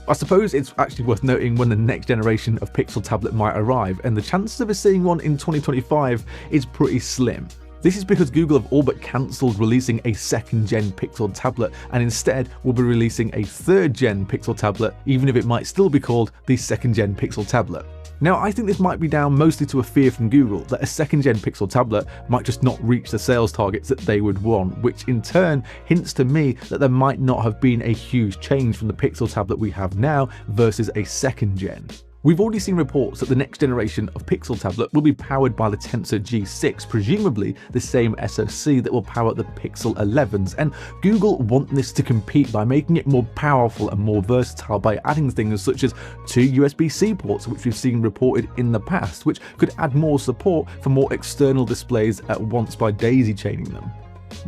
I suppose it's actually worth noting when the next generation of Pixel tablet might arrive, and the chances of us seeing one in 2025 is pretty slim. This is because Google have all but cancelled releasing a second-gen Pixel tablet and instead will be releasing a third-gen Pixel tablet, even if it might still be called the second-gen Pixel tablet. Now, I think this might be down mostly to a fear from Google that a second-gen Pixel tablet might just not reach the sales targets that they would want, which in turn hints to me that there might not have been a huge change from the Pixel tablet we have now versus a second-gen. We've already seen reports that the next generation of Pixel tablet will be powered by the Tensor G6, presumably the same SoC that will power the Pixel 11s, and Google want this to compete by making it more powerful and more versatile by adding things such as 2 USB-C ports, which we've seen reported in the past, which could add more support for more external displays at once by daisy chaining them.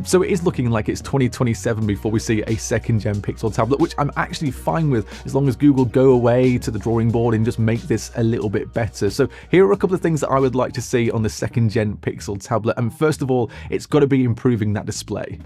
So it is looking like it's 2027 before we see a second-gen Pixel tablet, which I'm actually fine with as long as Google go away to the drawing board and just make this a little bit better. So here are a couple of things that I would like to see on the second-gen Pixel tablet, and first of all, it's got to be improving that display.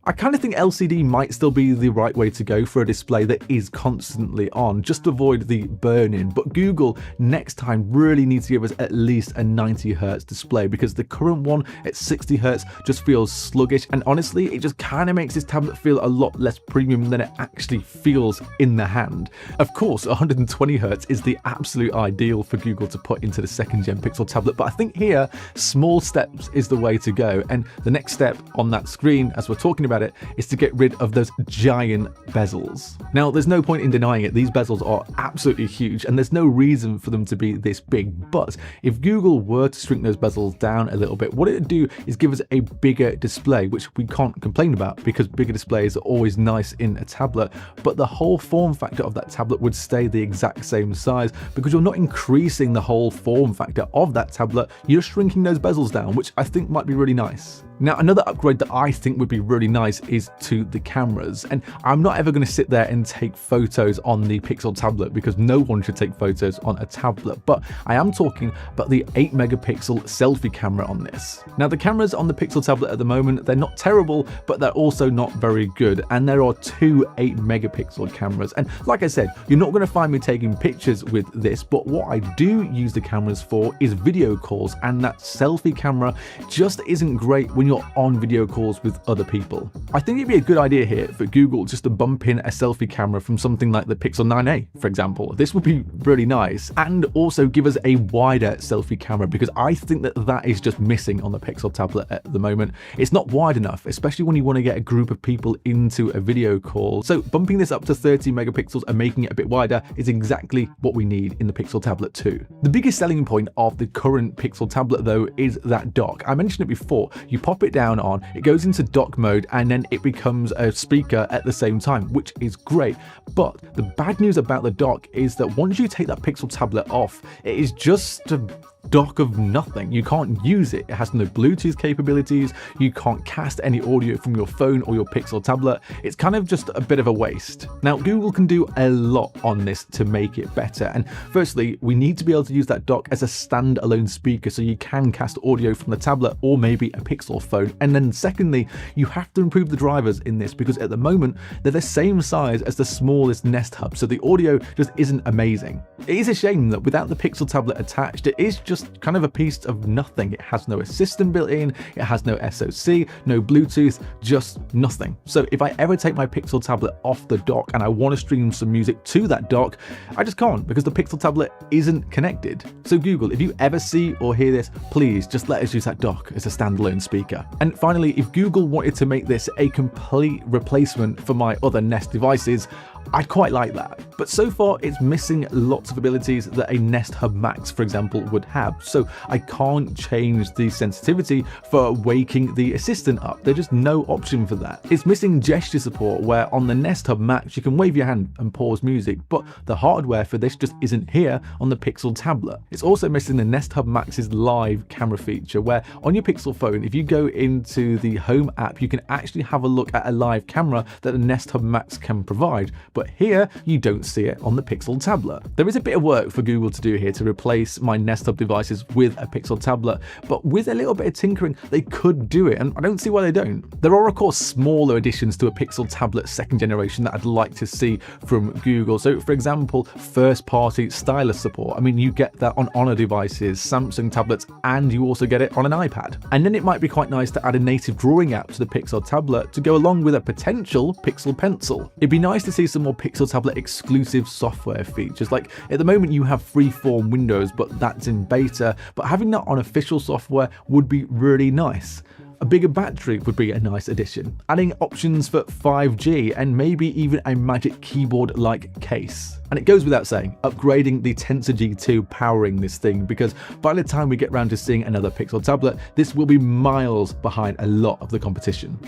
I kind of think LCD might still be the right way to go for a display that is constantly on, just to avoid the burn-in, but Google next time really needs to give us at least a 90Hz display, because the current one at 60Hz just feels sluggish, and honestly it just kind of makes this tablet feel a lot less premium than it actually feels in the hand. Of course 120Hz is the absolute ideal for Google to put into the second-gen Pixel tablet, but I think here small steps is the way to go, and the next step on that screen, as we're talking about it, is to get rid of those giant bezels. Now, there's no point in denying it, these bezels are absolutely huge and there's no reason for them to be this big, but if Google were to shrink those bezels down a little bit, what it would do is give us a bigger display, which we can't complain about because bigger displays are always nice in a tablet, but the whole form factor of that tablet would stay the exact same size because you're not increasing the whole form factor of that tablet, you're shrinking those bezels down, which I think might be really nice. Now, another upgrade that I think would be really nice is to the cameras, and I'm not ever going to sit there and take photos on the Pixel tablet because no one should take photos on a tablet, but I am talking about the 8 megapixel selfie camera on this. Now, the cameras on the Pixel tablet at the moment, they're not terrible, but they're also not very good, and there are 2 8 megapixel cameras, and like I said, you're not going to find me taking pictures with this, but what I do use the cameras for is video calls, and that selfie camera just isn't great when you're on video calls with other people. I think it'd be a good idea here for Google just to bump in a selfie camera from something like the Pixel 9a, for example. This would be really nice, and also give us a wider selfie camera because I think that that is just missing on the Pixel tablet at the moment. It's not wide enough, especially when you want to get a group of people into a video call. So bumping this up to 30 megapixels and making it a bit wider is exactly what we need in the Pixel tablet too. The biggest selling point of the current Pixel tablet though is that dock. I mentioned it before, you pop it down on, it goes into dock mode, and then it becomes a speaker at the same time, which is great. But the bad news about the dock is that once you take that Pixel tablet off, it is just a dock of nothing. You can't use it. It has no Bluetooth capabilities. You can't cast any audio from your phone or your Pixel tablet. It's kind of just a bit of a waste. Now, Google can do a lot on this to make it better. And firstly, we need to be able to use that dock as a standalone speaker so you can cast audio from the tablet or maybe a Pixel phone. And then secondly, you have to improve the drivers in this because at the moment, they're the same size as the smallest Nest Hub. So the audio just isn't amazing. It is a shame that without the Pixel tablet attached, it is just kind of a piece of nothing. It has no assistant built in, it has no SoC, no Bluetooth, just nothing. So if I ever take my Pixel tablet off the dock and I want to stream some music to that dock, I just can't because the Pixel tablet isn't connected. So Google, if you ever see or hear this, please just let us use that dock as a standalone speaker. And finally, if Google wanted to make this a complete replacement for my other Nest devices, I'd quite like that. But so far, it's missing lots of abilities that a Nest Hub Max, for example, would have. So I can't change the sensitivity for waking the assistant up. There's just no option for that. It's missing gesture support, where on the Nest Hub Max, you can wave your hand and pause music, but the hardware for this just isn't here on the Pixel tablet. It's also missing the Nest Hub Max's live camera feature, where on your Pixel phone, if you go into the Home app, you can actually have a look at a live camera that the Nest Hub Max can provide. But here, you don't see it on the Pixel tablet. There is a bit of work for Google to do here to replace my Nest Hub devices with a Pixel tablet, but with a little bit of tinkering, they could do it, and I don't see why they don't. There are, of course, smaller additions to a Pixel tablet second generation that I'd like to see from Google. So, for example, first-party stylus support. I mean, you get that on Honor devices, Samsung tablets, and you also get it on an iPad. And then it might be quite nice to add a native drawing app to the Pixel tablet to go along with a potential Pixel Pencil. It'd be nice to see some more Pixel tablet exclusive software features. Like, at the moment you have freeform Windows, but that's in beta, but having that on official software would be really nice. A bigger battery would be a nice addition, adding options for 5G and maybe even a Magic Keyboard-like case. And it goes without saying, upgrading the Tensor G2 powering this thing, because by the time we get around to seeing another Pixel tablet, this will be miles behind a lot of the competition.